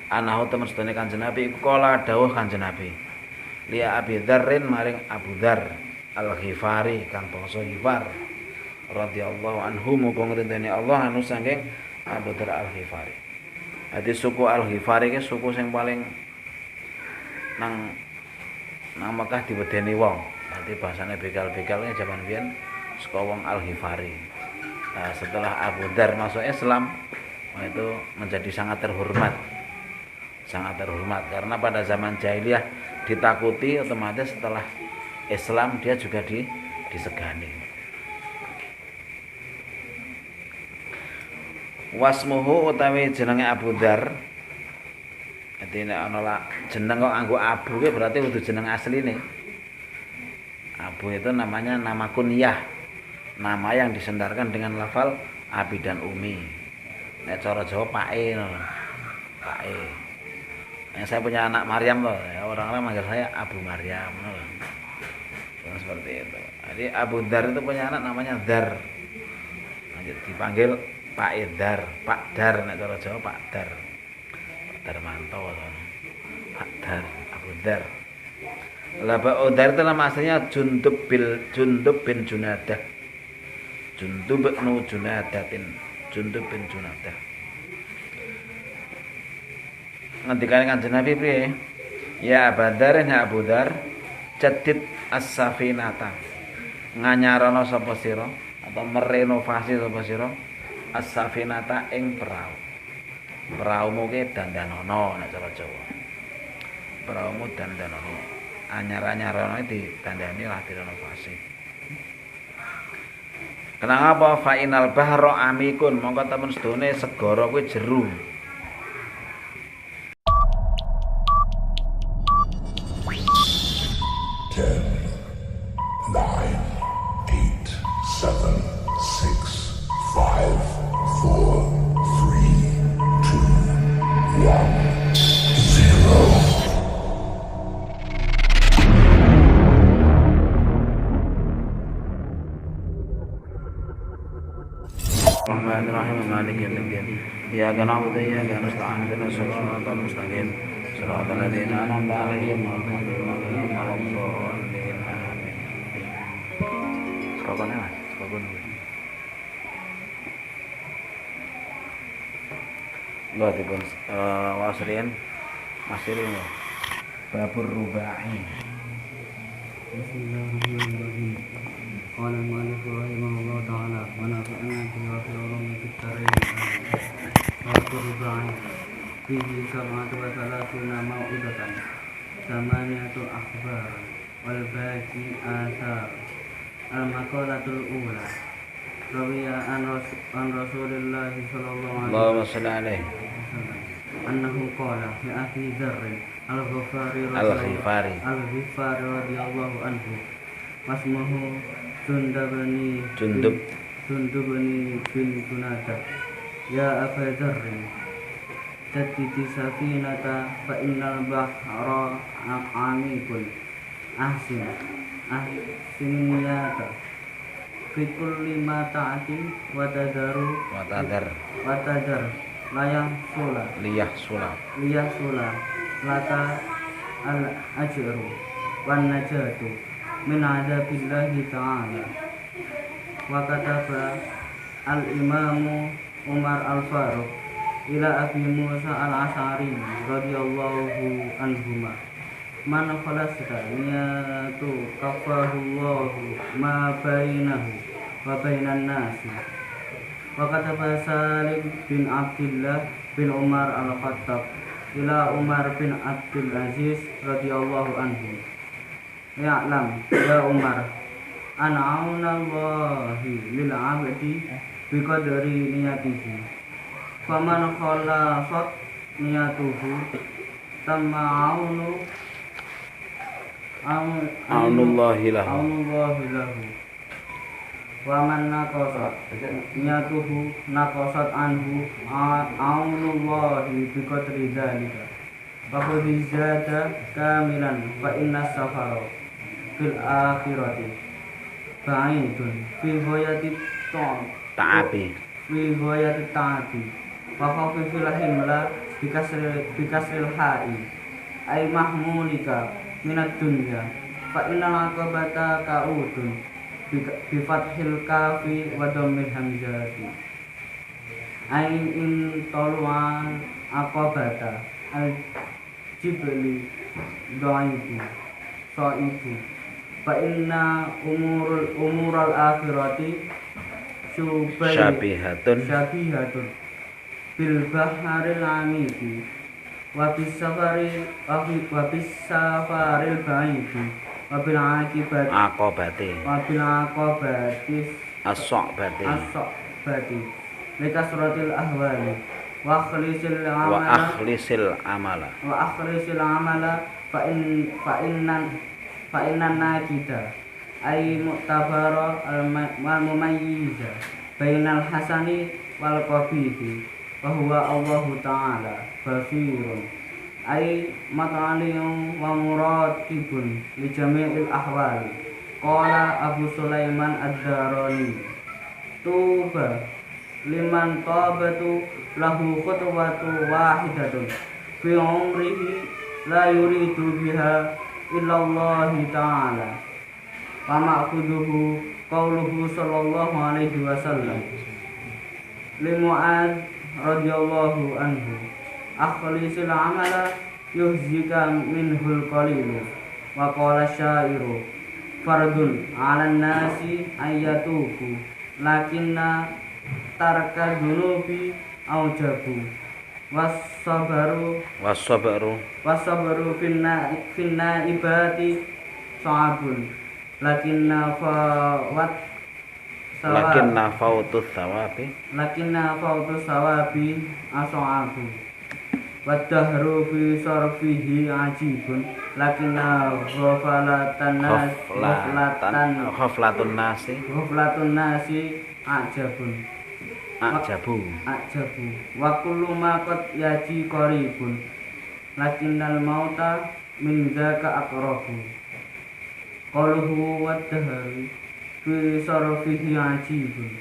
anahu temen sedene Kanjeng Nabi iku kala dawuh Kanjeng Nabi li Abi Dzarrin maring Abu Dzar Al-Ghifari kang bangsa Ghifar radhiyallahu anhu muga ngrinteni Allah anu saking Abu Dzar Al-Ghifari. Dadi suku Al-Ghifari ki suku sing paling nang Mekah diwedeni wong. Dadi bahasane begal-begalnya zaman biyen saka wong Al-Ghifari. Nah, setelah Abu Dzar masuk Islam, itu menjadi sangat terhormat karena pada zaman jahiliyah ditakuti, otomatis setelah Islam dia juga disegani. Wasmuhu utawi jenenge Abu Dzar. Dadi nek ana jeneng kok nganggo Abu ki berarti kudu jeneng asline. Abu itu namanya nama kunyah. Nama yang disandarkan dengan lafal Abi dan Umi. Nek cara Jawa Pake ngono. Pake. Saya punya anak Maryam loh, ya, orang-orang manggil saya Abu Maryam loh. Seperti itu. Jadi Abu Dzar itu punya anak namanya Dzar. Dipanggil Pak Edar, Pak Dar, nek cara Jawa Pak Dar. Pak Darmanto loh. Pak Dar, Abu Dzar. Lah Pak Dar itu nama aslinya Jundub bin Junadah. Jundub bin Junadah. Ngendikane Kanjeng Nabi piye? Ya Abu Dzar, ya Abu Dzar, jadid as-safinata. Nganyarana sapa sira atau merenovasi sapa sira as-safinata ing perahu. Perahumu ki dandanono nek cara Jawa. Perahumu dandanono. Anyar-anyarana ditandani lah direnovasi. Kenapa fa inal bahra amikun? Monggo temen sedone segara kuwi jeru. 10, 9, 8, 7, 6, 5, 4, 3, 2, 1, 0. Bismillahirrahmanirrahim. Maliki yaumiddin. Iyyaka na'budu wa iyyaka nasta'in. Ihdinas siratal mustaqim. Shiratal ladzina an'amta 'alaihim ghairil maghdubi 'alaihim waladdallin. Amin. Sekokone Mas, sekokone. Lha dipun wasriyen masirin babur rubai. Bismillahirrahmanirrahim. Qala al-mu'allif rahimahullah ta'ala wa nafa'ana bihi wa fil ulumi fid dharain. Babur rubai. Fihi sab'atu wa thalathuna mau'izatan. Samaniyatu akhbar wal baqi athar. Al-maqalatul ula. Rawiya an Rasulillah sallallahu Allahumma shalli alaihi. annahu qala li Abi Dzar al-Ghifari radhiyallahu anhu wasmuhu Jundub bin Junadah. Ya Aba Dzar jadidi safinata fa innal bahra amikun ahsiniyata fi kulli ma ta'ati wa tadar liyah sula laka al ajru wan najatu min adabillahi ta'ala. Wa kataba al imamu Umar al-Faruq ila Abi Musa al-Asy'ari radhiyallahu anhuma man khalasta niyatu kafahullahu ma bainahu wa bainan nasi. Wa kataba Salim bin Abdullah bin Umar al-Khattab ila Umar bin Abdul Aziz radhiyallahu anhu. Ya'lam ya Umar an'aunallahi lil 'abdi biqadri niyatihi. Faman khalasat niyatuhu tama'aunu Aunullahi lahu. Waman naqasat niyatuhu naqasat anhu aunullahi biqadri dzalika. Faqad zada kamilan fa inna safara fil akhirati ba'idun fi ghayati ta'ati fi ghayati ta'ati. Wa khafifil himla bikasril ha'i ay mahmulika minad dunya fa innal aqabata ka'udun bifathil kafi wa dhammil hamzati ay in toluan aqabata al jibli dha'ibu sa'ibu fa inna umural akhirati syabihatun bil baharil amiki wa bis safaril baidi wa bil aqabati as-sa'bati likasratil ahwali wa akhlisil amala fa innan nakida ay mu'tabara al mumayyiza bainal hasani wal qabihi wa huwa Allahu ta'ala basirun ay mat'aliyun wa muratibun li jami'il ahwali qala Abu Sulaiman ad-Darani tuba liman tabatu lahu khutwatu wahidatun fi umrihi la yuridu biha illallahi ta'ala wa ma'khuduhu qauluhu sallallahu alaihi wasallam li Mu'adz radhiyallahu anhu akhlisil amala yuhzika minhul qalilu wa qala syairu fardun 'alan nasi ayyatubu lakinna tarka dunubi aujabu wasabaru finna ibati sa'abun lakinna fautus sawabi as'abu wadahru fi sarfihi ajibun lakinna ghaflatun nasi ajabu wa kullu ma qad yaji qaribun lakinnal mauta min dzaka aqrabu qaluhu wadahru fi sarfihi ajibun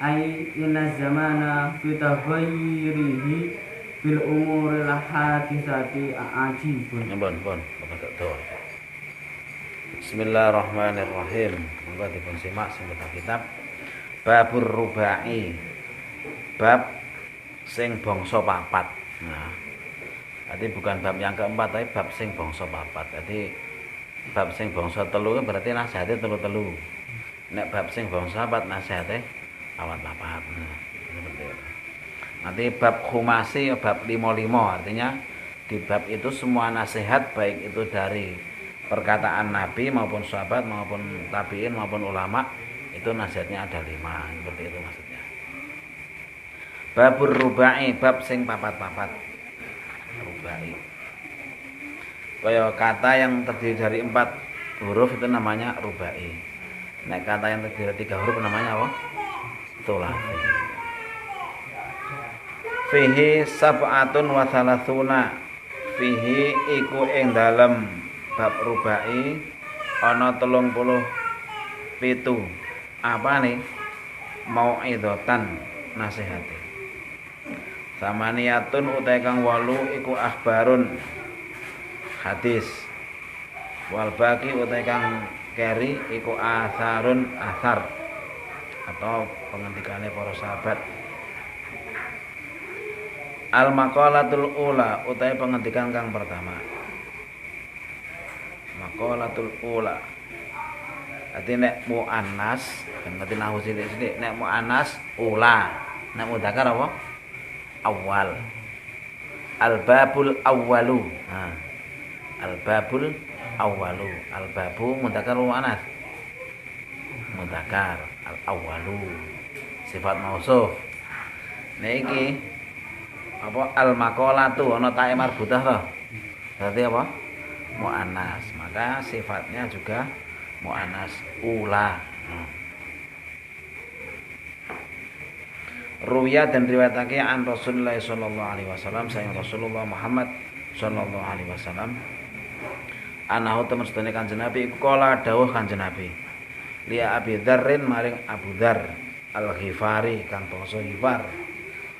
ay inna zamana fi taghayyirihi bil umuril hadisati ajibun. Pun Bismillahirrahmanirrahim. Monggo dipun simak sing kitab Babur Rubai. Bab sing bangsa papat. Nah, berarti bukan bab yang keempat tapi bab sing bangsa papat. Jadi bab sing bangsa telu berarti nasihate telu-telu. Nek bab sing bangsa papat nasihate papat-papat. Nah, seperti itu. Nanti bab khumasi bab 55 artinya di bab itu semua nasihat baik itu dari perkataan Nabi maupun sahabat maupun tabi'in maupun ulama itu nasihatnya ada 5 seperti itu maksudnya. Babur rubai bab sing papat-papat rubai. Kaya kata yang terdiri dari 4 huruf itu namanya rubai. Nek kata yang terdiri dari 3 huruf namanya apa? Thulathi. Fihi sab'atun wa thalathuna. Fihi iku ing dalem bab rubai ana 37. Apa nih? Mau'idhatan nasihati. Samaniyatun utai kang 8 iku akhbarun hadis. Wal baqi utai kang keri iku asarun asar atau pengendikane para sahabat. Al maqalatul ula utai pengendikan kang pertama. Maqalatul ula. Arti nek muannas, kan ngerti nahwu sithik-sithik. Nek muannas ula, nek mudzakkar apa? Awal. Al babul awwalu. Nah. Al babul awwalu. Al babu mudzakkar muannas. Mudzakkar al awwalu. Sifat mausuf. Nek iki apa al maqalatu ana tae marbutah to. Berarti apa? Muannas. Maka sifatnya juga muannas ula. Ruya dan riwayatake an Rasulullah sallallahu alaihi wasallam sayang Rasulullah Muhammad sallallahu alaihi wasallam anahu temen sedene Kanjeng Nabi iku kala dawuh Kanjeng Nabi li Abi Dzarrin maring Abu Dzar Al-Ghifari kang bangsa Ghifar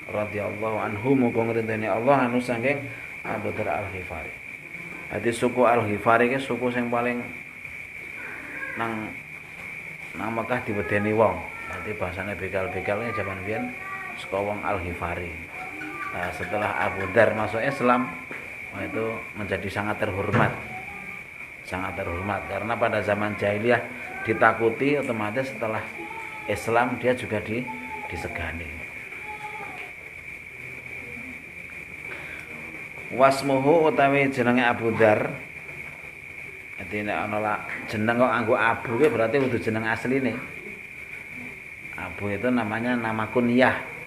radhiyallahu anhu muga ngridani Allah anu saking Abu Dzar Al-Ghifari. Dadi suku Al-Ghifari ki suku sing paling nang Mekah diwedeni wong. Dadi bahasane begal-begalnya zaman biyen saka wong Al-Ghifari. Nah, setelah Abu Dzar masuk Islam, itu menjadi sangat terhormat. Sangat terhormat karena pada zaman jahiliyah ditakuti, otomatis setelah Islam dia juga disegani. Wasmuhu utawi jenenge Abu Dzar. Dadi nek ana jeneng kok nganggo Abu ki berarti kudu jeneng asline. Abu itu namanya nama kunyah.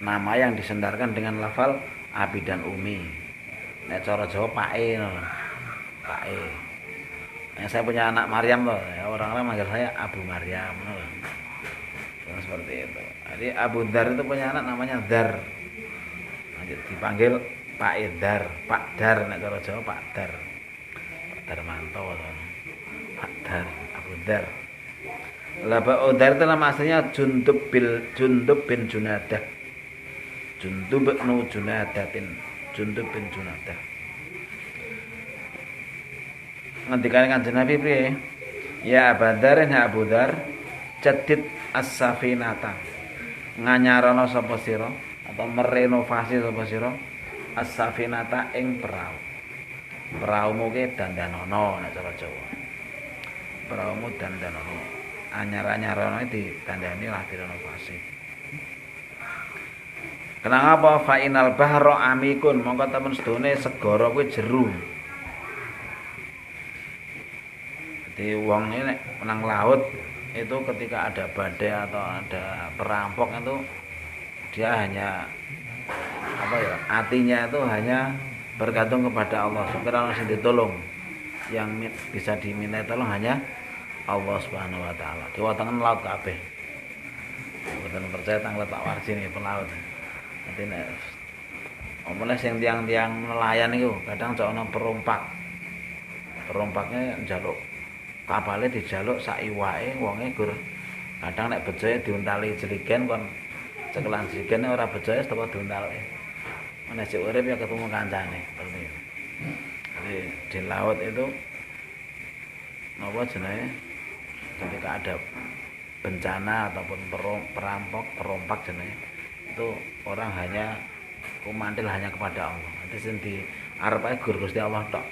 Nama yang disandarkan dengan lafal Abi dan Umi. Nek cara Jawa Pake ngono. Pake. Saya punya anak Maryam loh, ya, orang-orang manggil saya Abu Maryam loh. Seperti itu. Jadi Abu Dzar itu punya anak namanya Dzar. Dipanggil Pak Edar, Pak Dar, nek cara Jawa Pak Dar. Pak Darmanto loh. Pak Dar, Abu Dzar. Lah Pak Udar itu nama aslinya Jundub bin Junadah. Jundub bin Junadah. Ngendikane Kanjeng Nabi piye? Ya Abu Dzar, ya Abu Dzar, jadid as-safinata. Nganyarana sapa sira atau merenovasi sapa sira as-safinata ing perahu. Perahumu ki dandanana nek cara Jawa. Perahumu dandanana. Anyar-anyarana ditandani lah direnovasi. Kenapa fa inal bahra amikun? Mongko temen sedone segara kuwi jeru. Jadi wong ini nang laut itu ketika ada badai atau ada perampok itu dia hanya hatinya itu hanya bergantung kepada Allah. Supaya langsung ditolong. Yang bisa diminta tolong hanya Allah Subhanahu wa taala. Kiwa tengen laut kabeh. Mboten percaya tanglet Pak Warji niki pelaut. Nanti nek omone sing tiang-tiang nelayan niku kadang cok ana perompak. Perompaknya njaluk kapale dijaluk sak iwake wonge gur kadang nek bejoe diuntali jeligen kon cekelan jeligene ora bejoe teko diuntali. Nek sik urip ya ketemu kancane seperti itu. Jadi di laut itu napa jenenge ketika ada bencana ataupun perompak jenenge itu orang hanya kumantil hanya kepada Allah. Nanti sing di arepe gur Gusti Allah tok.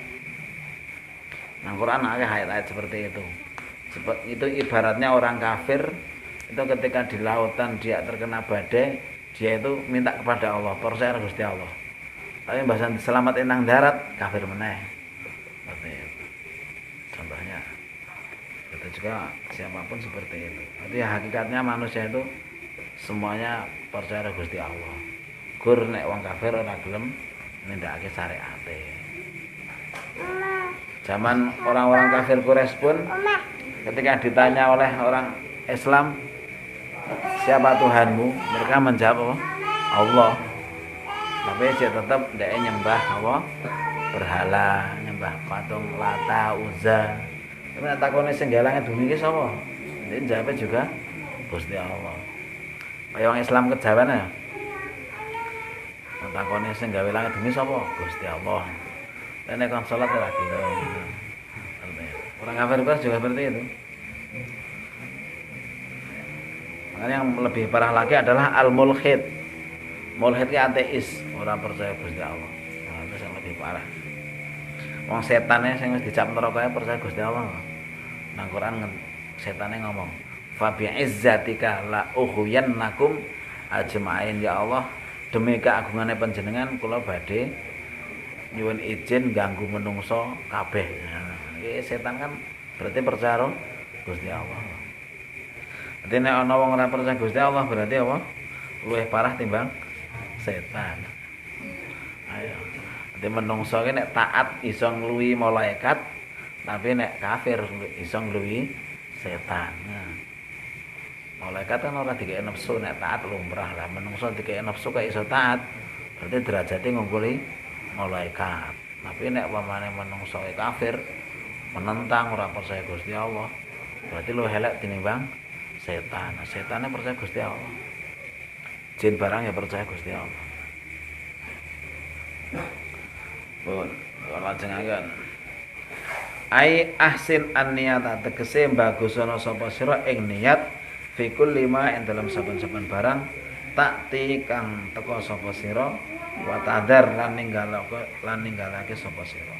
Nah, Quran ada ayat-ayat seperti itu. Itu ibaratnya orang kafir itu ketika di lautan dia terkena badai, dia itu minta kepada Allah, percaya Gusti Allah. Tapi bahasan selamat nang darat kafir meneh. Seperti itu. Contohnya. Itu juga siapapun seperti itu. Jadi hakikatnya manusia itu semuanya percaya Gusti Allah. Gur nek wong kafir ora gelem nindakake syariate. Zaman orang-orang kafir Quraisy pun ketika ditanya oleh orang Islam, siapa Tuhanmu? Mereka menjawab Allah. Tapi dia tetap ndak nyembah apa? Berhala, nyembah patung Lata, Uzza. Tapi nek takone sing galange bumi ki sapa? Dia jawabnya juga Gusti Allah. Kaya wong Islam kejawane. Takone sing gawe langit bumi sapa? Gusti Allah. Nek kon salat ora gitu. Orang kafir juga seperti itu. Makanya yang lebih parah lagi adalah al-mulhid. Mulhid ki ateis, ora percaya Gusti Allah. Nah, itu yang lebih parah. Wong setane sing wis dicap neraka percaya Gusti Allah. Nang Quran setane ngomong, "Fa bi izzatika la ughyannakum ajmain." Ya Allah, demi keagungane panjenengan kula badhe nyuwun izin ganggu menungso kabeh. Nah, iki setan kan berarti percaya Gusti Allah. Dadi nek ana wong ora percaya Gusti Allah berarti apa? Luwih parah timbang setan. Ayo. Dadi menungso ki nek taat iso ngluwi malaikat, tapi nek kafir iso ngluwi setan. Nah, malaikat kan ora dikek nafsu, nek taat lumrah lah. Menungso dikek nafsu kok iso taat, berarti derajate ngumpuli malaikat. Tapi nek pamane menungso kafir menentang ora percaya Gusti Allah, berarti lu elek tinimbang setan. Nah, setane percaya Gusti Allah. jin barang ya percaya Gusti Allah. Pun lajengaken. Ai ahsin an-niyata tegese bagusana sapa sira ing niat fi kulli ma ing dalam saben-saben barang takti kang teka sapa sira wa tadar lan ninggalake sapa sira.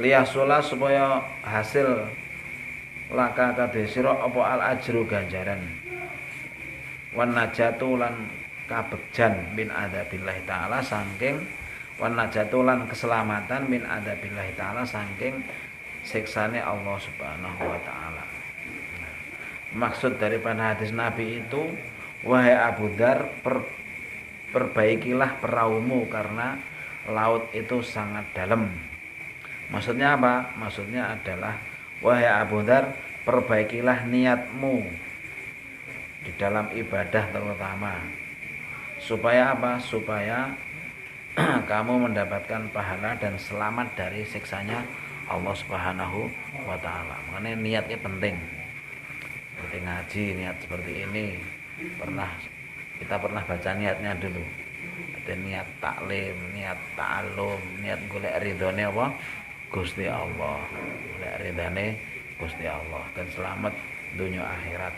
Liyasula supaya hasil laka kadhe sira apa al ajru ganjaran. Wan najatu lan kabegjan min adzabillahi taala saking wan najatu lan keselamatan min adzabillahi taala saking siksane Allah Subhanahu wa taala. Maksud daripada hadis Nabi itu, wahai Abu Dzar, perbaikilah perahumu karena laut itu sangat dalam. Maksudnya apa? Maksudnya adalah wahai Abu Dzar, perbaikilah niatmu di dalam ibadah terutama. Supaya apa? Supaya kamu mendapatkan pahala dan selamat dari siksanya Allah Subhanahu wa taala. Makanya niatnya penting. Seperti ngaji niat seperti ini. Kita pernah baca niatnya dulu. Ada niat taklim, niat ta'alum, niat golek ridhone apa? Gusti Allah. Golek ridhane Gusti Allah dan selamat dunia akhirat.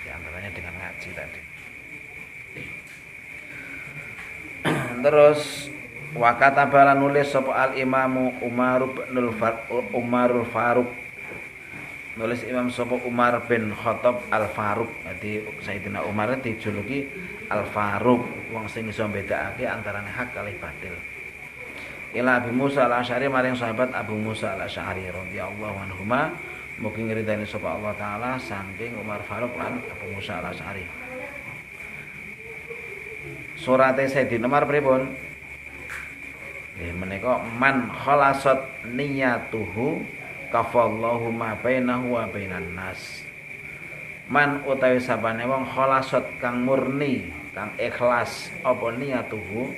Di antaranya dengan ngaji tadi. Terus wakata nulis sapa al imamu Umarul Faruq. Nulis Imam sapa Umar bin Khattab Al Faruq. Jadi Sayyidina Umar dijuluki Al Faruq, wong sing iso mbedakake antarané hak kalih batil. Ila Abu Musa Al-Asy'ari maring sahabat Abu Musa Al-Asy'ari radhiyallahu anhuma, mugi ngridani sapa Allah taala saking Umar Faruq lan Abu Musa Al-Asy'ari. Surate Sayyidina Umar pripun? Menika man khalasat niyatuhu kafallahu ma bainahu wa bainan nas. Man utawi sabane wong khalasat kang murni, kang ikhlas apa niyatuhu,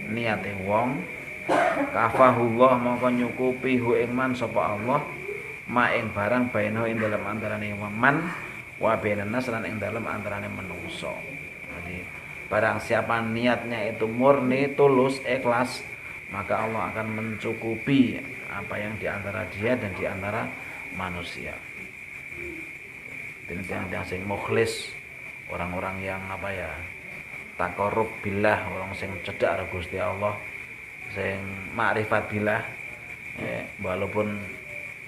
niate wong, kafahullah mongko nyukupi hu ing man sapa Allah ma ing barang bainahu ing dalem antarane wong man wa bainan nas lan ing dalem antarane manungsa. Jadi barang siapa niatnya itu murni, tulus, ikhlas, maka Allah akan mencukupi apa yang diantara dia dan diantara manusia. Dan yang sing mukhlis, orang-orang yang takarrub billah, orang sing cedhak karo Gusti Allah, sing makrifat billah, walaupun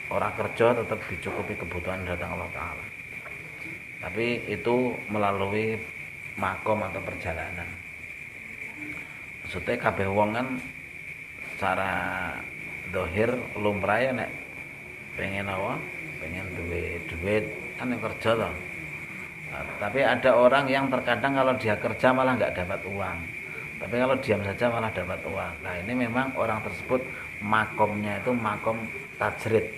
orang kerja tetap dicukupi kebutuhan datang Allah Taala. Tapi itu melalui makom atau perjalanan. Maksudnya kabeh wong kan cara dohir lumrah ya nek pengen duit kan yang kerja toh. Tapi ada orang yang terkadang kalau dia kerja malah nggak dapat uang, tapi kalau diam saja malah dapat uang. Nah ini memang orang tersebut makomnya itu makom tajrid.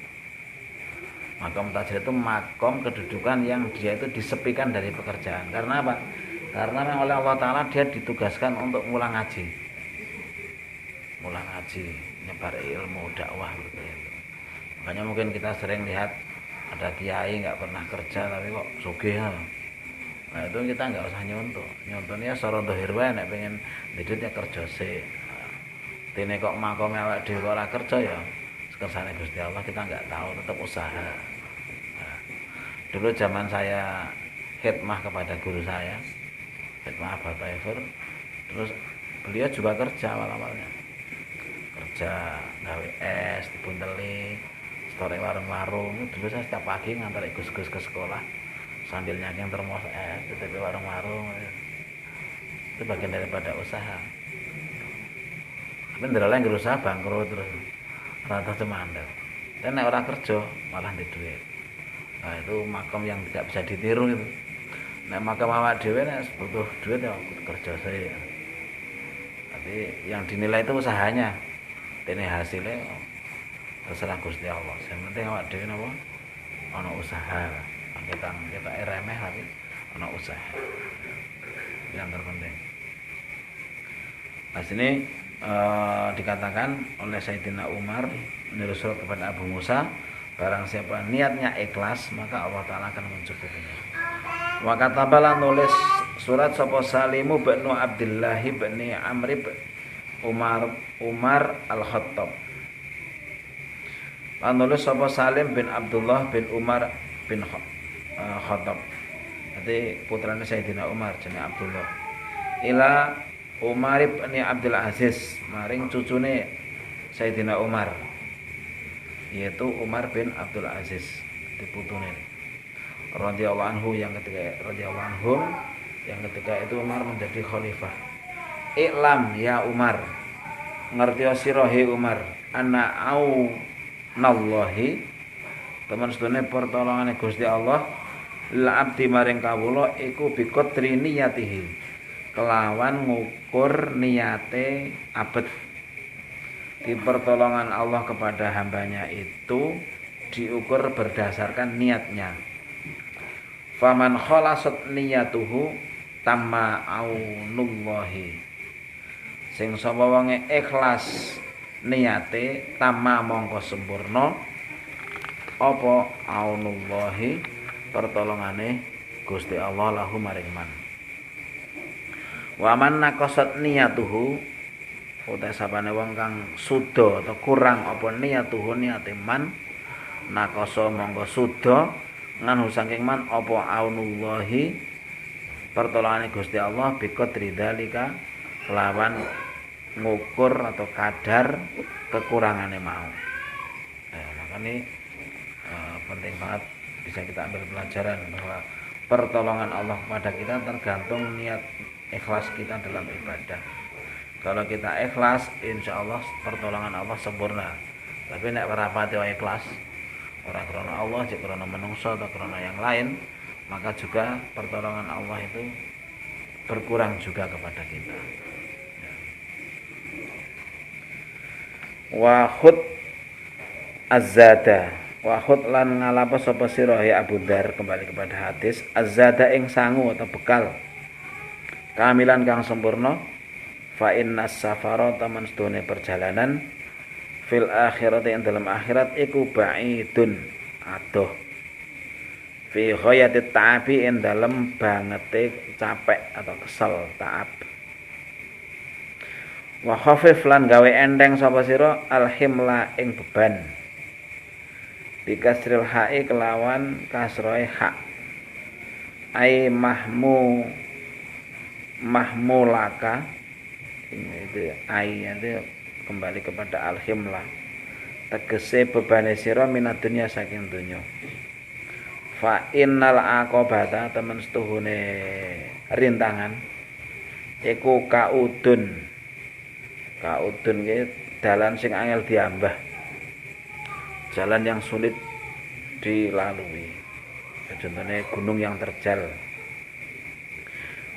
Makom tajrid itu makom kedudukan yang dia itu disepikan dari pekerjaan. Karena apa? Karena memang oleh Allah Ta'ala dia ditugaskan untuk ngulang ngaji, nyebar ilmu, dakwah gitu ya. Makanya mungkin kita sering lihat ada kiai nggak pernah kerja tapi kok sugih. Nah itu kita nggak usah nyontohnya soro dohir wae nek pengen duitnya kerja sih. Dene kok makome awake dhewe ora kerja ya kersane Gusti Allah kita nggak tahu, tetap usaha. Nah, dulu zaman saya khidmah kepada guru saya, khidmah Bapak Ever, terus beliau juga kerja awal-awalnya, kerja gawe es dibunteli, store warung-warung. Dulu saya setiap pagi ngantar gus-gus ke sekolah sambil nyaking termos es di tepi warung-warung. Itu bagian daripada usaha. Tapi ndelok yang usaha bangkrut terus rata cemandek. Dan nek orang kerja malah di duit. Nah itu makom yang tidak bisa ditiru itu. Nek makom awak dhewe nek butuh duit ya kerja saya. Tapi yang dinilai itu usahanya. Dene hasilnya terserah Gusti Allah. Yang penting awak dhewe napa ana usaha. Kita remeh tapi ana usaha. Yang terpenting. Nah sini dikatakan oleh Sayyidina Umar menurut surat kepada Abu Musa, barang siapa niatnya ikhlas maka Allah Ta'ala akan mencukupinya. Wa katabala nulis surat sapa Salimu bin Abdullah bin Amr bin Umar Al-Khattab. Lan nulis sapa Salim bin Abdullah bin Umar bin Khattab. Jadi putrane Sayyidina Umar jenenge Abdullah. Ila Umar bin Abdul Aziz maring cucune Sayyidina Umar, yaitu Umar bin Abdul Aziz, diputune radhiyallahu anhu yang ketika itu Umar menjadi khalifah. Iklam ya Umar, ngerti sira he Umar, ana au nallahi, teman sedene pertolongane Gusti Allah la abdi maring kawula iku biqadri niyatihi, kelawan ngukur niate abet. Di pertolongan Allah kepada hambanya itu diukur berdasarkan niatnya. Faman khalasat niyatuhu tamma aunullahi, sing sapa wonge ikhlas niate tamma mongko sempurna apa aunullahi, pertolongane Gusti Allah lahu maring man. Wa man naqasat niyatuhu, uta sapane wong kang suda atau kurang apa niyatuhu niate man, naqasa mongko suda nganu saking man apa aunullahi, pertolongane Gusti Allah biqadri dzalika, lawan ngukur atau kadar kekurangane mau. Makanya penting banget bisa kita ambil pelajaran bahwa pertolongan Allah kepada kita tergantung niat ikhlas kita dalam ibadah. Kalau kita ikhlas, insya Allah pertolongan Allah sempurna. Tapi nek rapati ikhlas, ora krana Allah, jek krana menungso atau krana yang lain, maka juga pertolongan Allah itu berkurang juga kepada kita. Wa khud az-zada, wa khud lan ngalapa sapa sira Abu Dzar, kembali kepada hadis az-zada ing sangu atau bekal kamilan kang sempurna. Fa innas safara taman sedone perjalanan fil akhirati ing dalam akhirat iku ba'idun adoh fi ghayatit ta'abi ing dalam bangete capek atau kesel ta'ab. Wa khafif lan gawe enteng sapa sira alhimla ing beban bi kasril ha'i kelawan kasroe hak ai mahmulaka, itu ai itu kembali kepada al-himlah, tegese bebane sira minad dunya saking donya. Fa innal aqobata, temen setuhune rintangan iku kaudun ki dalan sing angel diambah, jalan yang sulit dilalui. Contohnya gunung yang terjal.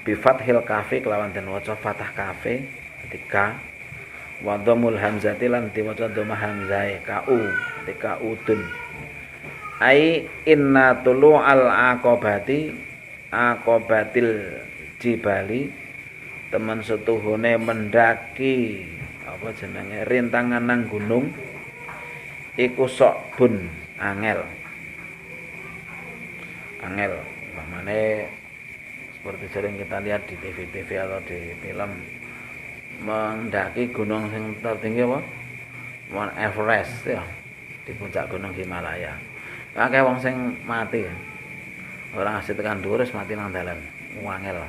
Bi fathil kafi kelawan den waca fathah kafi ketika wa dhammul hamzati lan diwaca dhamma hamzahe kau ketika udun. Ai inna tulu'al aqobatil jibali, teman setuhune mendaki apa jenenge rintangan nang gunung iku sok bun angel umpamane seperti sering kita lihat di TV atau di film, mendaki gunung yang tertinggi apa? Mount Everest ya, di puncak gunung Himalaya. Akeh wong sing mati. Orang asli tekan dhuwur wis mati nang dalan. Wangel.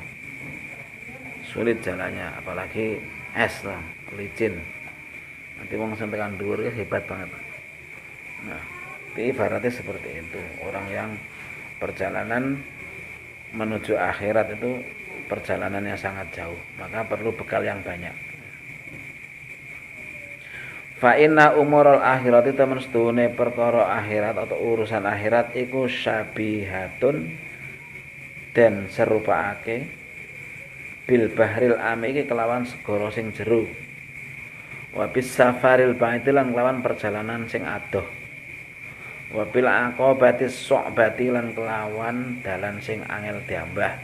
Sulit jalannya, apalagi es lah, licin. Nanti wong sing tekan dhuwur hebat banget. Nah, ibaratnya seperti itu. Orang yang perjalanan menuju akhirat itu perjalanannya sangat jauh, maka perlu bekal yang banyak. Fa inna umurul akhirat itu mestune perkara akhirat atau urusan akhirat iku syabihatun dan serupaake bil bahril ami iki kelawan segara sing jero. Wa bis safaril ba'id lan kelawan perjalanan sing adoh. Wa bil aqobati su'bati lan kelawan dalan sing angel diambah.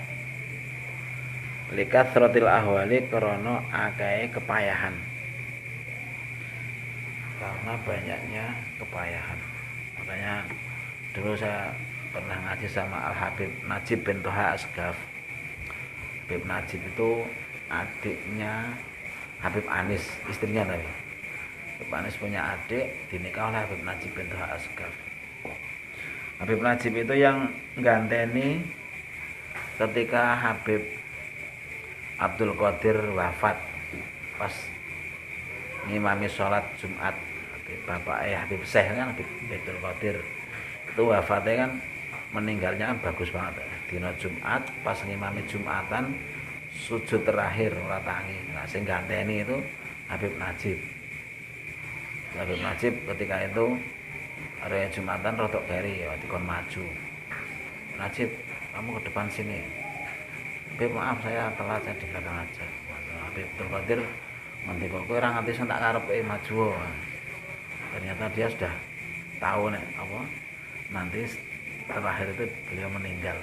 Likathratil ahwali krana akae kepayahan. Karena banyaknya kepayahan. Makanya dulu saya pernah ngaji sama Al Habib Najib bin Toha Asgaf. Habib Najib itu adiknya Habib Anis, istrinya tapi. Habib Anis punya adik, dinikah oleh Habib Najib bin Toha Asgaf. Habib Najib itu yang ganteni ketika Habib Abdul Qadir wafat pas ngimami sholat Jumat. Bapak Habib Syekh kan Habib Abdul Qadir itu wafatnya kan meninggalnya kan bagus banget. Dina Jumat pas ngimami Jumatan sujud terakhir ora tangi. Nah sing ganteni itu Habib Najib. Habib Najib ketika itu hari Jumatan rodok keri ya dikon maju. Najib, kamu ke depan sini. Habib maaf saya telat, saya di belakang aja. Habib Abdul Qadir nanti kok kowe ora nganti tak karepe maju. Ternyata dia sudah tahu nek apa nanti terakhir itu beliau meninggal.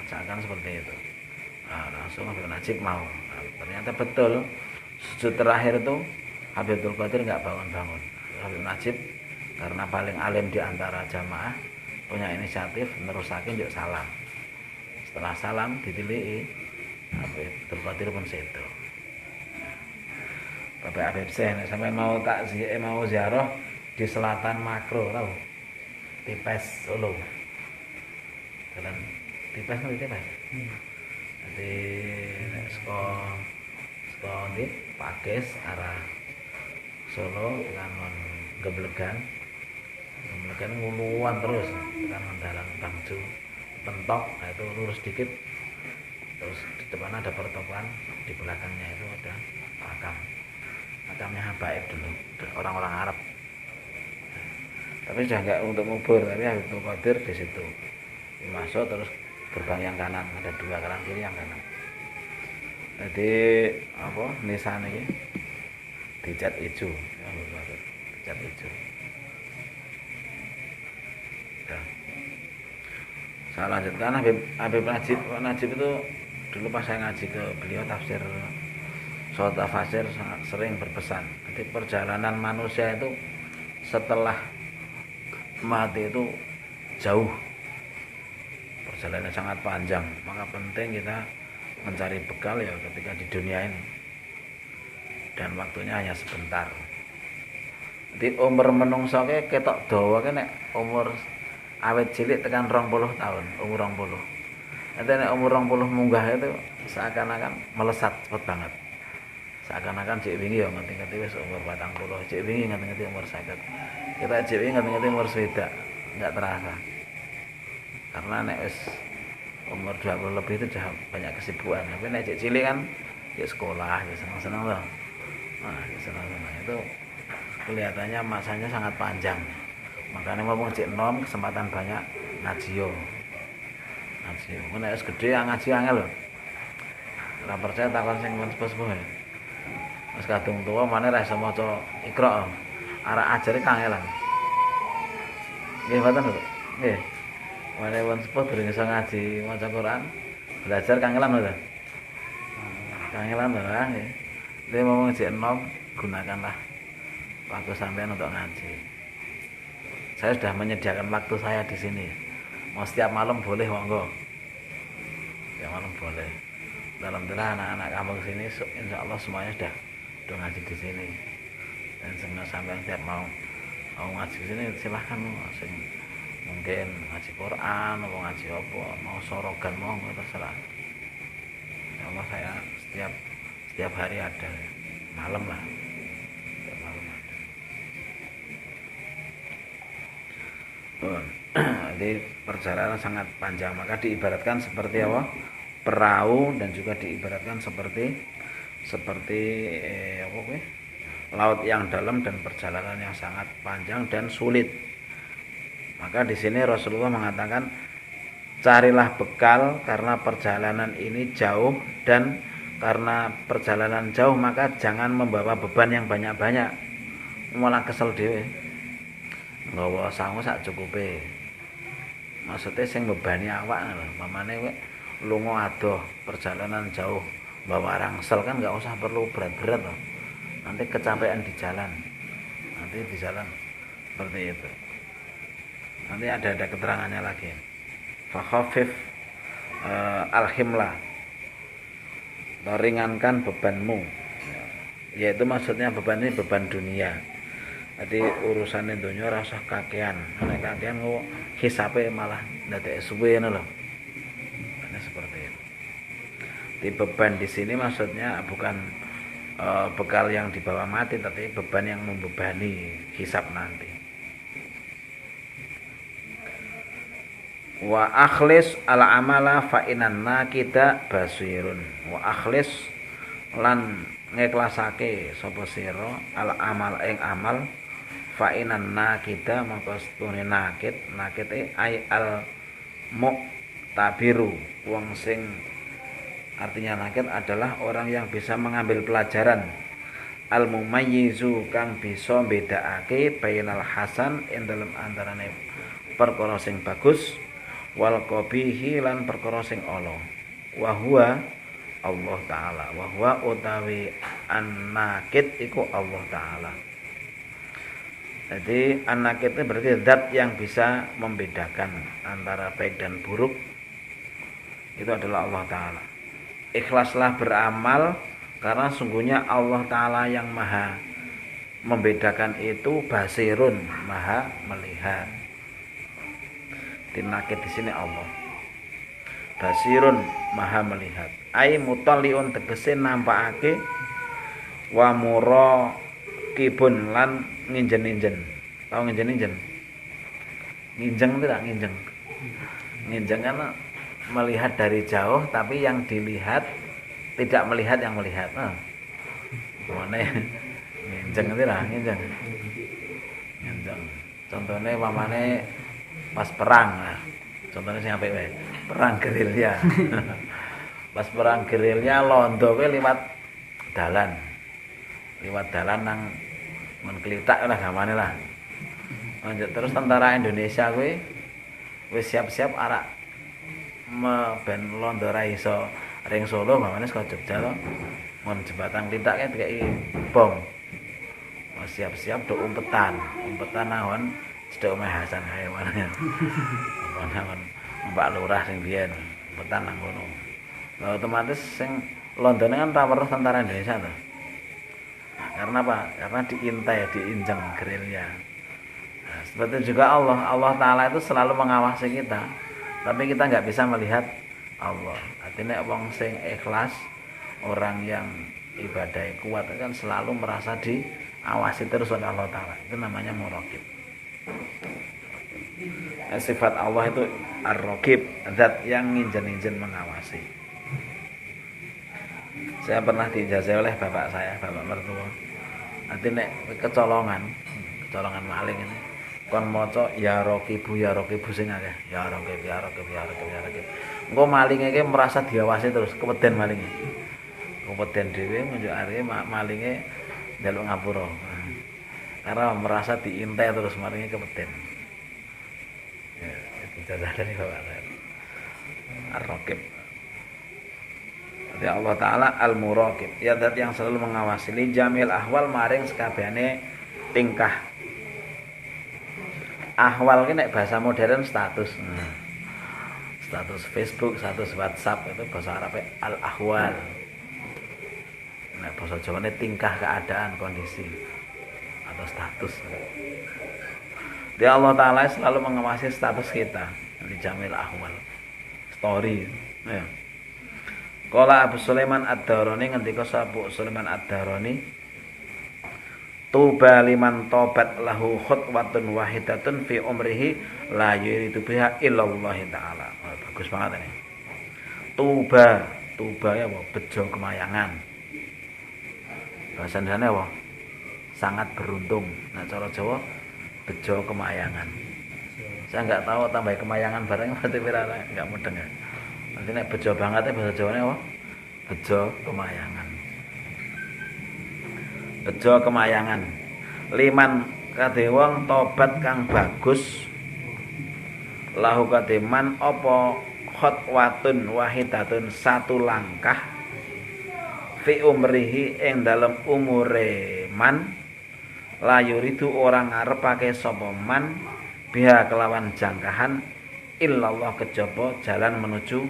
Seakan seperti itu. Nah, langsung Habib Najib mau. Nah, ternyata betul sujud terakhir itu Habib Abdul Qadir nggak bangun-bangun. Habib Najib karena paling alim di antara jamaah punya inisiatif nerusakin yuk salam. Setelah salam ditilihi Habib Abdul Qadir pun sedo. Bapak Habib Syekh sampai mau mau ziarah di Selatan Makro tahu? Tipes Solo. Jalan Tipes nanti Tipes. Nanti sekolah di Pakis arah Solo dengan Geblegan nguluan terus dengan mendalang Bangju Pentok, nah itu lurus dikit terus di depan ada pertokoan, di belakangnya itu ada makamnya Habaib dulu orang-orang Arab, tapi sudah enggak untuk ngubur, tapi Habib Abdul Qadir di situ masuk terus gerbang yang kanan ada dua, kanan kiri yang kanan. Jadi apa nisan ini dicat hijau, dicat hijau. Saya lanjutkan Habib Najib itu dulu pas saya ngaji ke beliau tafsir Surat Al-Fasir sering berpesan. Jadi perjalanan manusia itu setelah mati itu jauh, perjalanan sangat panjang, maka penting kita mencari bekal ya ketika di dunia ini, dan waktunya hanya sebentar. Jadi umur menungso ketok dawa nek umur awet cilik tekan 20 tahun, umur 20. Nanti nek umur 20 munggah itu seakan-akan melesat cepet banget. Seakan-akan cek wingi ya ngerti-ngerti wis umur 40, cek wingi ngerti-ngerti umur 50. Kita cek wingi ngerti-ngerti umur 20, enggak terasa. Karena nek wis umur 20 lebih itu sudah banyak kesibukan. Tapi nek cek cilik kan ya sekolah, ya senang-senang loh. Nah, ya senang-senang itu kelihatannya masanya sangat panjang. Makanya ngomong cek nom kesempatan banyak ngaji yo. Ngaji. Mun nek wis gedhe ngaji angel lho. Ora percaya takon sing sepuh-sepuh. Wis kadung tuwa maneh ra iso maca Iqra. Arek ajare kangelan. Nggih mboten lho. Nggih. Maneh wong sepuh durung iso ngaji maca Quran, belajar kangelan mboten? Kangelan lho, nggih. Dia ngomong cek nom, gunakanlah waktu sampean untuk ngaji. Saya sudah menyediakan waktu saya di sini. Mau setiap malam boleh monggo. Setiap malam boleh. Alhamdulillah anak-anak kampung sini insya Allah semuanya sudah ngaji di sini. Dan semua sampai setiap mau ngaji di sini silahkan mungkin ngaji Quran, mau ngaji apa, mau sorogan mau terserah. Ya Allah saya setiap hari ada, malam lah. Setiap malam ada. Jadi perjalanan sangat panjang, maka diibaratkan seperti apa? Perahu, dan juga diibaratkan seperti laut yang dalam dan perjalanan yang sangat panjang dan sulit. Maka di sini Rasulullah mengatakan carilah bekal karena perjalanan ini jauh, dan karena perjalanan jauh maka jangan membawa beban yang banyak-banyak. Malah kesel dhewe. Nggawa sangu sak cukupe. Maksudnya sing bebani awak lho, mamane kowe lunga adoh perjalanan jauh bawa rangsel kan nggak usah perlu berat-berat loh. Nanti kecapean di jalan. Nanti di jalan seperti itu. Nanti ada keterangannya lagi. Fakhafif al-himla, ringankan bebanmu, yaitu maksudnya beban ini beban dunia. Jadi urusan dunia rasa kakean, nek kakean kok hisape malah ndadek suwe ngono lho. Seperti itu. Di beban di sini maksudnya bukan bekal yang dibawa mati, tapi beban yang membebani hisab nanti. Wa akhlis al amala fa inan nakida basirun. Wa akhlis lan ngeklasake sapa sira al amal ing amal fa inan nakida maka stune nakid ai al mu'tabiru wong sing artinya nakid adalah orang yang bisa mengambil pelajaran al mumayyizu kang bisa bedakake bainal hasan ing dalem antarane perkara sing bagus wal qabihi lan perkara sing ala wa huwa Allah taala wa huwa utawi an-nakid iku Allah taala. Jadi an-nakid itu berarti zat yang bisa membedakan antara baik dan buruk, itu adalah Allah taala. Ikhlaslah beramal karena sungguhnya Allah taala yang maha membedakan itu, basirun, maha melihat. Tinakid di sini Allah. Basirun, maha melihat. Ai mutalliun tegese nampakake wa muraqibun lan nginjen-injen. Tahu nginjen-injen? Nginjeng tidak nginjeng. Nginjeng kan melihat dari jauh tapi yang dilihat tidak melihat yang melihat. Nah. Mana nginjeng itu lah, nginjeng. Nginjeng. Contohnya pamane pas perang lah. Contohnya sing apik wae. Perang gerilya. Pas perang gerilya londo kowe liwat dalan. Liwat dalan nang men klitak lah gamane lah. Lanjut terus tentara Indonesia kowe wis siap-siap arek ben londo ra iso ring Solo gamane saka Jogja to. Mon jembatan klitak kan dikeki bom. Siap-siap do umpetan. Umpetan nahon sedek omah Hasan kae mana. Ono Mbak Lurah sing biyen umpetan nang kono. Nah, otomatis sing Londone kan ra weruh tentara Indonesia to. Nah, karena apa? Karena diintai, diinjeng gerilya. Nah, seperti juga Allah Ta'ala itu selalu mengawasi kita, tapi kita nggak bisa melihat Allah. Artinya wong sing ikhlas, orang yang ibadah kuat kan selalu merasa diawasi terus oleh Allah Ta'ala. Itu namanya muraqib. Sifat Allah itu ar-raqib, zat yang nginjen-injen mengawasi. Saya pernah diijazah oleh bapak saya, bapak mertua. Nanti nek kecolongan maling ini. Kon maca ya raqibu sing akeh. Ya raqib. Engko malinge iki merasa diawasi terus, kepeden malinge. Kepeden dhewe ngunjuk areke malinge njaluk ngapura. Karena merasa diintai terus malinge kepeden. Ya, itu ijazah dari bapak saya. Ar-raqib. Jadi Allah Ta'ala al-muraqib, ya zat yang selalu mengawasi li jamil ahwal maring sekabehane tingkah. Ahwal ki nek bahasa modern status. Status Facebook, status WhatsApp itu bahasa Arabnya al-ahwal. Nek bahasa Jawane tingkah, keadaan, kondisi atau status. Jadi Allah Ta'ala selalu mengawasi status kita li jamil ahwal. Story, ya. Qala Abu Sulaiman Ad-Darani ngendika Abu Sulaiman Ad-Darani tuba liman tobat lahu khutwatun wahidatun fi umrihi la yuridu biha illallah taala. Oh, bagus banget ini. Tuba ya apa? Bejo kemayangan. Bahasa Indonesia apa? Sangat beruntung. Nah cara Jawa bejo kemayangan. Saya enggak tahu tambah kemayangan bareng berarti pirana enggak mudeng ya. Nanti nek bejo banget bahasa Jawane apa? Bejo kemayangan. Bejo kemayangan. Liman kadhe wong tobat kang bagus. Lahu kadhe man apa khotwatun wahidatun satu langkah fi umrihi ing dalem umure man la yuridu orang ngarepake sapa man biha kelawan jangkahan illallah kejaba jalan menuju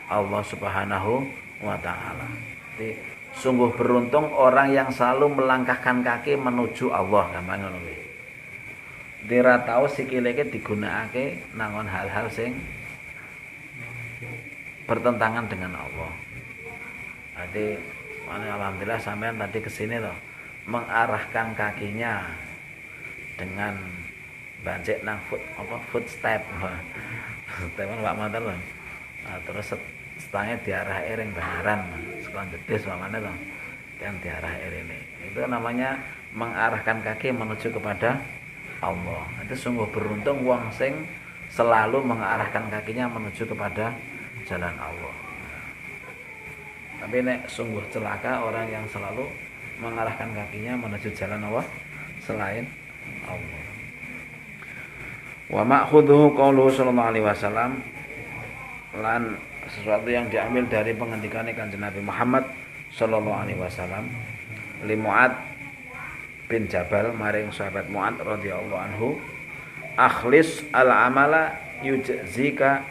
Allah Subhanahu wa taala. Jadi sungguh beruntung orang yang selalu melangkahkan kaki menuju Allah, gampang ngono kuwi. Dira tau sikile iki digunakake nangon hal-hal sing bertentangan dengan Allah. Jadi alhamdulillah sampean tadi kesini loh mengarahkan kakinya dengan bancik nang footstep. Teman Pak Mantan loh. Nah, terus setangnya diarah ring bangaran sekolah jedis mamane loh. Kan diarah ini. Itu namanya mengarahkan kaki menuju kepada Allah. Itu sungguh beruntung wong sing selalu mengarahkan kakinya menuju kepada jalan Allah. Tapi nek sungguh celaka orang yang selalu mengarahkan kakinya menuju jalan Allah selain Allah. Wa ma'khudhu qauluhu sallallahu alaihi wasallam, lan sesuatu yang diambil dari pengendikan Kanjeng Nabi Muhammad sallallahu alaihi wasallam li Mu'ad bin Jabal maring sahabat Mu'ad radhiyallahu anhu, akhlis al-amala yujzika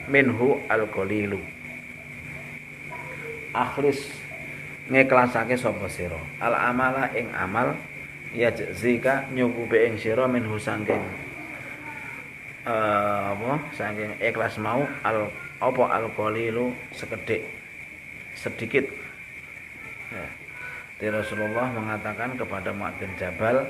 minhu al-qalilu. Akhlis ngeklasake sapa sira al-amala ing amal yajzika nyukupi ing sira minhu saking saking ikhlas mau al-qalilu sedikit. Ya. Rasulullah mengatakan kepada Mu'ad bin Jabal,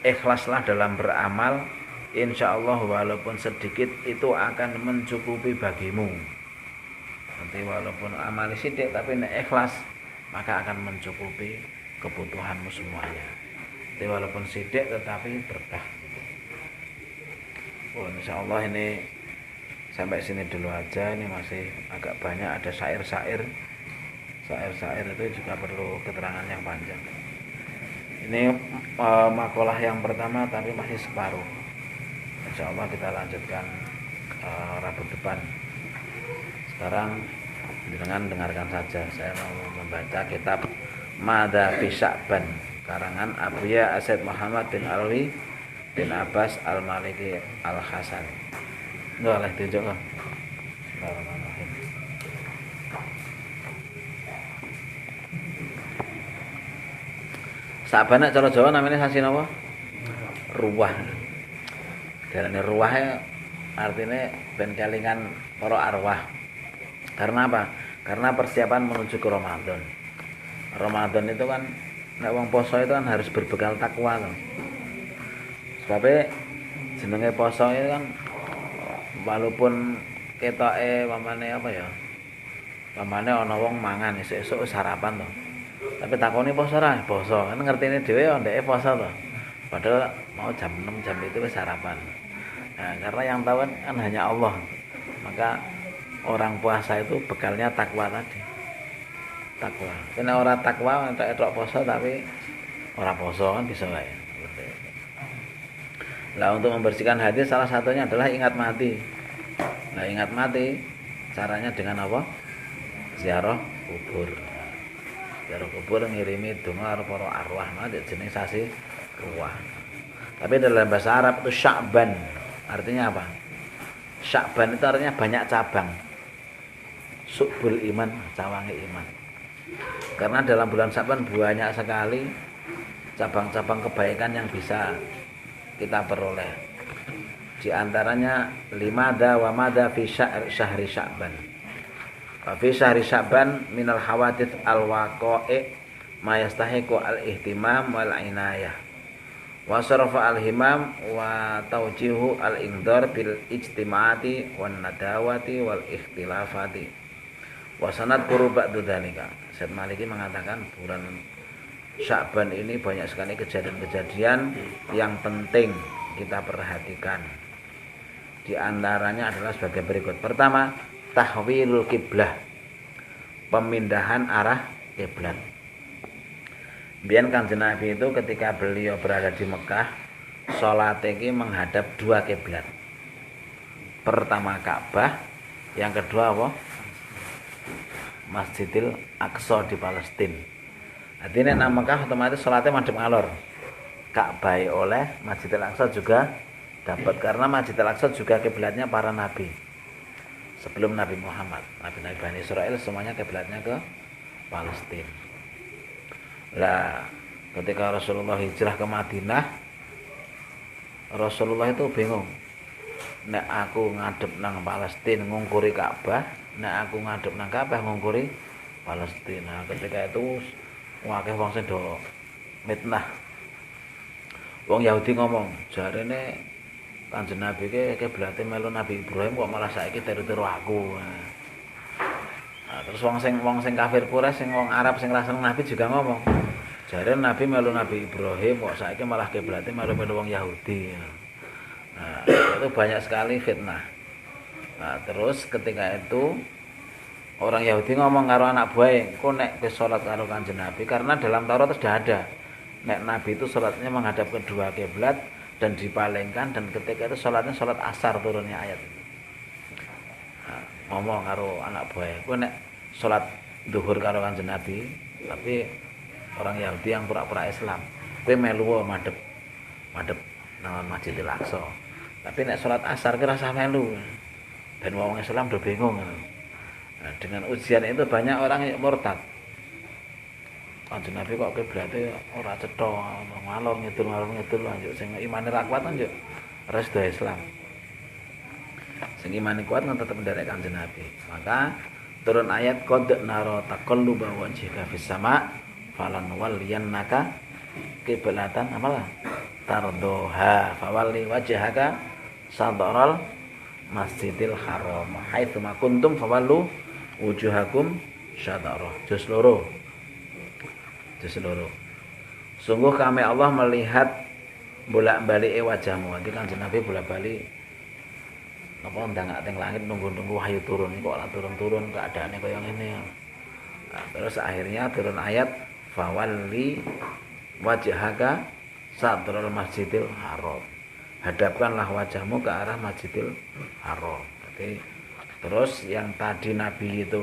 ikhlaslah dalam beramal, insyaallah walaupun sedikit itu akan mencukupi bagimu. Nanti walaupun amal sedikit tapi nek ikhlas maka akan mencukupi kebutuhanmu semuanya. Jadi walaupun sedikit tetapi berkah. Oh, insyaallah ini sampai sini dulu aja. Ini masih agak banyak, ada syair-syair. Syair-syair itu juga perlu keterangan yang panjang. Ini makalah yang pertama tapi masih separuh. Insyaallah kita lanjutkan Rabu depan. Sekarang dengan dengarkan saja. Saya mau membaca kitab Mada fi Sya'ban karangan Abuya Asad Muhammad bin Alwi bin Abbas Al-Maliki Al-Hasan. Nggak oleh tunjuk kan? Sabana cara Jawa namanya sasi napa? Ruwah. Darane ruwah artinya ben kelingan para arwah. Karena apa? Karena persiapan menuju ke Ramadan. Ramadan itu kan nek wong poso itu kan harus berbekal takwa kan. Sebabnya jenenge poso itu kan walaupun ketoke pamane apa ya? Pamane ana wong mangan esuk-esuk sarapan to. Tapi takoni poso ra, poso. Kan ngertine dhewe ya ndeke poso to. Padahal mau jam 6 jam itu wis sarapan. Nah, karena yang tahu kan hanya Allah. Maka orang puasa itu bekalnya takwa tadi. Takwa. Karena orang takwa entok poso tapi ora poso kan bisa wae. Lah untuk membersihkan hati salah satunya adalah ingat mati. Nah, ingat mati caranya dengan apa? Ziarah kubur. Ziarah kubur ngirimi donga karo para arwah, mate jeneng sasi ruwah. Tapi dalam bahasa Arab itu Sya'ban. Artinya apa? Sya'ban itu artinya banyak cabang. Subul iman, cawange iman. Karena dalam bulan Sya'ban banyak sekali cabang-cabang kebaikan yang bisa kita peroleh. Di antaranya limada wa mada fi syahri Sya'ban. Wa fi syahri Sya'ban minal hawadits al-waqa'i ma yastahiqu al-ihtimam wal inayah. Wa sarafa al-himam wa tawjihu al-ingdar bil ijtima'ati wan nadawati wal ikhtilafati. Wa sanadkuru ba'du dzalika. Syekh Maliki mengatakan bulan Sya'ban ini banyak sekali kejadian-kejadian yang penting kita perhatikan. Di antaranya adalah sebagai berikut. Pertama, tahwilul kiblah. Pemindahan arah kiblat. Biyen Kanjeng Nabi itu ketika beliau berada di Mekah, salat iki menghadap dua kiblat. Pertama Ka'bah, yang kedua apa? Masjidil Aqsa di Palestina. Artinya nang Mekah otomatis salatnya madhep ngalor. Ka'bah oleh, Masjidil Aqsa juga dapat karena Masjidil Aqsa juga kiblatnya para nabi. Sebelum Nabi Muhammad, nabi-nabi Bani Israel semuanya kiblatnya ke Palestina. Lah, ketika Rasulullah hijrah ke Madinah, Rasulullah itu bingung. Nek aku ngadep nang Palestina ngungkuri Ka'bah, nek aku ngadep nang Ka'bah ngungkuri Palestina. Ketika itu akeh wong sing do mitnah. Wong Yahudi ngomong, jarene Kanjeng Nabi ki kiblate melu Nabi Ibrahim kok malah saiki tiru-tiru aku. Nah, terus wong sing kafir Quraisy, sing wong Arab sing ra seneng Nabi juga ngomong, jarene Nabi melu Nabi Ibrahim kok saiki malah kiblate melu wong Yahudi. Nah, itu banyak sekali fitnah. Nah, terus ketika itu orang Yahudi ngomong karo anak buah, kok nek wis salat karo Kanjeng Nabi, karena dalam Taurat sudah ada. Nek Nabi itu salatnya menghadap kedua kiblat dan dipalingkan, dan ketika itu salatnya salat asar turunnya ayat itu. Nah, ngomong karo anak buah, kok nek salat zuhur karo Kanjeng Nabi, tapi orang Yahudi yang pura-pura Islam, kowe melu madhep nang Masjidil Aqsa. Tapi nek salat asar ki rasa melu. Dan wong Islam do bingung. Nah, dengan ujian itu banyak orang yang murtad. Kanjeng Nabi kok kiblate ora cetha, ngalor ngidul lanjut sing imane ra kuat lanjut resto Islam. Sing imane kuat tetep nderek Kanjeng Nabi. Maka turun ayat qad nara taqalluba wajhika fis sama falan walliyannaka qiblatan apalah tardoha fawalli wajhaka sadral Masjidil Haram haitsu ma kuntum fawallu wujuhakum syatrah. Juz loro. Sungguh kami Allah melihat bolak-balik wajahmu. Nanti Kanjeng Nabi bolak-balik napa ndangak teng langit nunggu-nunggu wahyu turun. Kok ora turun-turun keadaane kaya ngene. Nah, terus akhirnya turun ayat fawalli wajhaka satral Masjidil Haram. Hadapkanlah wajahmu ke arah Masjidil Haram. Jadi terus yang tadi Nabi itu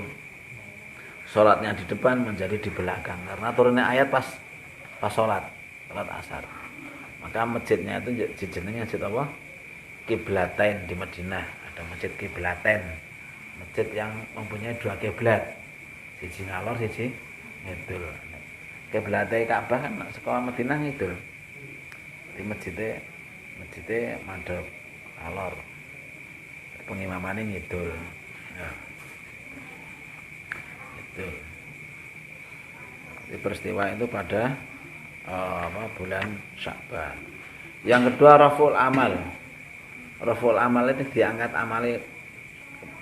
sholatnya di depan menjadi di belakang karena turunnya ayat pas sholat asar. Maka masjidnya itu jenenge masjid apa? Kiblatain di Madinah. Ada masjid Kiblatain, masjid yang mempunyai dua kiblat, siji ngalor siji ngidul. Kiblatain Ka'bah kan sekolah Madinah ngidul. Di masjidnya madhep alor, pengimamane ngidul. Ya. Di peristiwa itu pada bulan Sya'ban. Yang kedua raful amal. Raful amal itu diangkat amali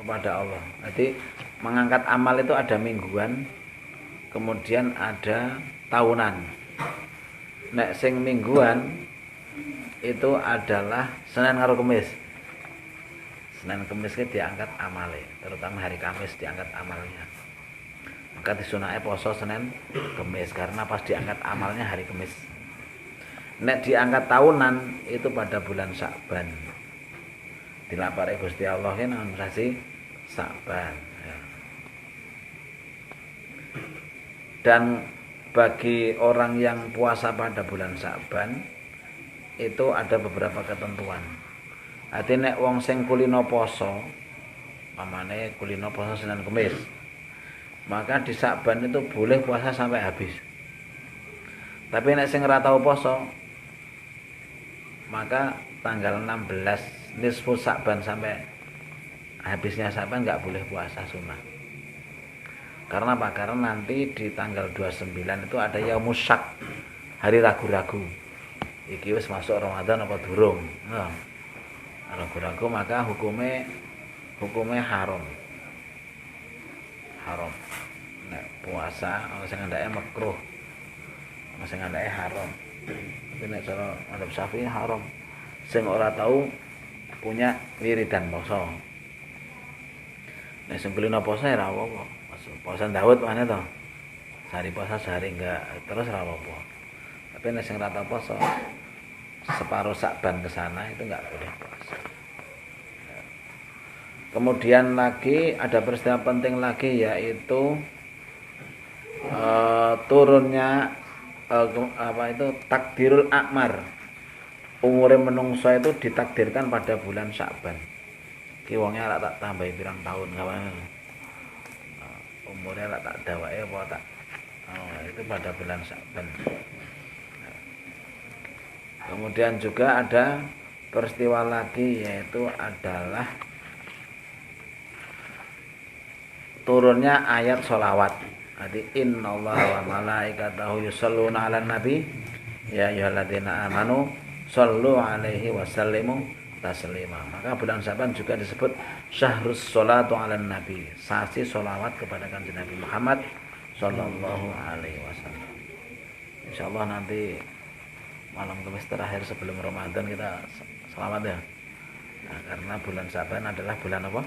kepada Allah. Jadi mengangkat amal itu ada mingguan, kemudian ada tahunan. Nek sing mingguan itu adalah Senin karo Kamis. Senin Kamis itu diangkat amale, terutama hari Kamis diangkat amalnya. Maka disunahnya poso Senin Kamis karena pas diangkat amalnya hari Kamis. Nek diangkat tahunan itu pada bulan Sya'ban. Dilapari Gusti Allah nang sasi Sya'ban. Ya. Dan bagi orang yang puasa pada bulan Sya'ban itu ada beberapa ketentuan. Artinya nek wong sing kulino poso, pamane kulino poso Senin Kamis, maka di Sya'ban itu boleh puasa sampai habis. Tapi nek sing ora tau poso, maka tanggal 16 nisfu Sya'ban sampai habisnya Sya'ban enggak boleh puasa sunnah. Karena apa? Karena nanti di tanggal 29 itu ada Yaumus Syak, hari ragu-ragu. Iki wis masuk Ramadan apa durung? Nah, ragu-ragu maka hukumnya haram. Nek puasa ana sing andake makruh, ana sing andake haram. Tapi nek cara madzhab Syafi'i haram. Sing ora tahu punya wiridan poso. Nek sing kulino poso ora apa-apa. Poso Daud mana to? Sehari puasa sehari enggak, terus ora apa-apa. Tapi nek sing ora tau poso separuh Sya'ban ke sana itu enggak boleh puasa. Kemudian lagi ada peristiwa penting lagi yaitu turunnya takdirul akmar, umure menungso itu ditakdirkan pada bulan Sya'ban. Ki wonge lak tak tambahi pirang tahun kawan. Umurnya lak tak dawake apa tak. Itu pada bulan Sya'ban. Kemudian juga ada peristiwa lagi, yaitu adalah turunnya ayat sholawat. Jadi innallaha wa malaikatahu yusholluna 'alan nabi ya ayyuhalladzina amanu shollu 'alaihi wa sallimu taslima. Maka bulan Sya'ban juga disebut syahrus sholatu 'alan nabi, sasi sholawat kepada kanjeng Nabi Muhammad sallallahu alaihi wasallam. Insyaallah nanti malam Kamis terakhir sebelum Ramadan kita selamat ya. Nah, karena bulan Sya'ban adalah bulan apa?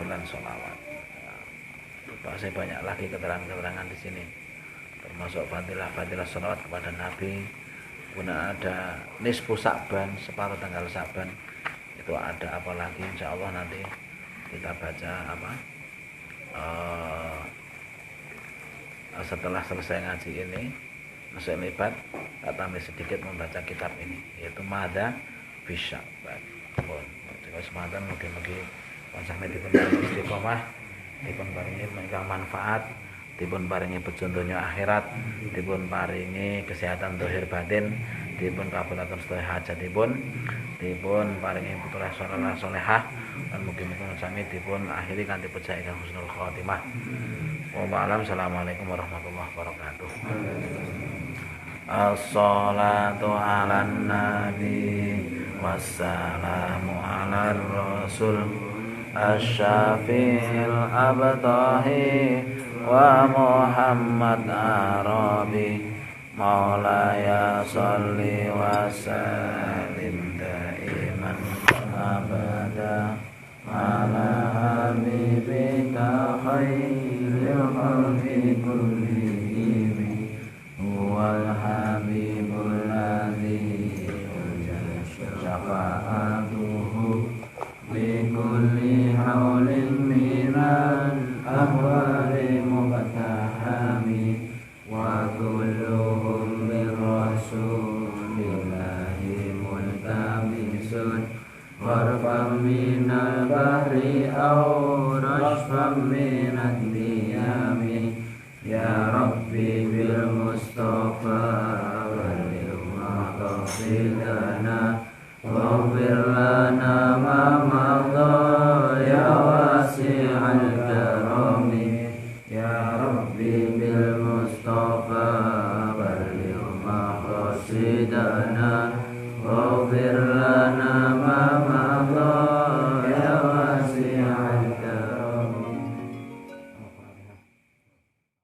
Bulan sholawat. Masih banyak lagi keterangan-keterangan di sini, termasuk fadilah sholawat kepada Nabi. Kemudian ada nisfu Sya'ban, separuh tanggal Sya'ban. Itu ada apa lagi? Insya Allah nanti kita baca apa? Setelah selesai ngaji ini, masuk libat, kami sedikit membaca kitab ini, yaitu Mada fi Sya'ban. Jika sematan mungkin-mungkin pancane dipun istiqomah, dipun paringi ingkang manfaat, dipun paringi petunjuknya akhirat, dipun paringi kesehatan zahir batin, dipun kabulaken sedaya hajatipun, dipun paringi pitulah salehah, dan mungkin-mungkin sami dipun akhiri kanthi puja ingkang husnul khotimah. Wallahu a'lam. Assalamualaikum warahmatullahi wabarakatuh. As-salatu 'alan nabi wassalamu 'alar rasul asy-syafi'il abtahi wa Muhammad arabi maulaya sholli wa sallim daiman abada ala habibika khairil khalqi kullihim huwal habibul ladzi syafa'atuhu bikulli haulin minal ahwali muqtahami wa kulluhum bir rasulillahi multabisun warfam minal bahri aw rashfam minad diyami ya rabbi bil mustafa walil maqasidana waghfir lana ma madha ya wasi'al karami ya rabbi bil mustafa walil maqasidana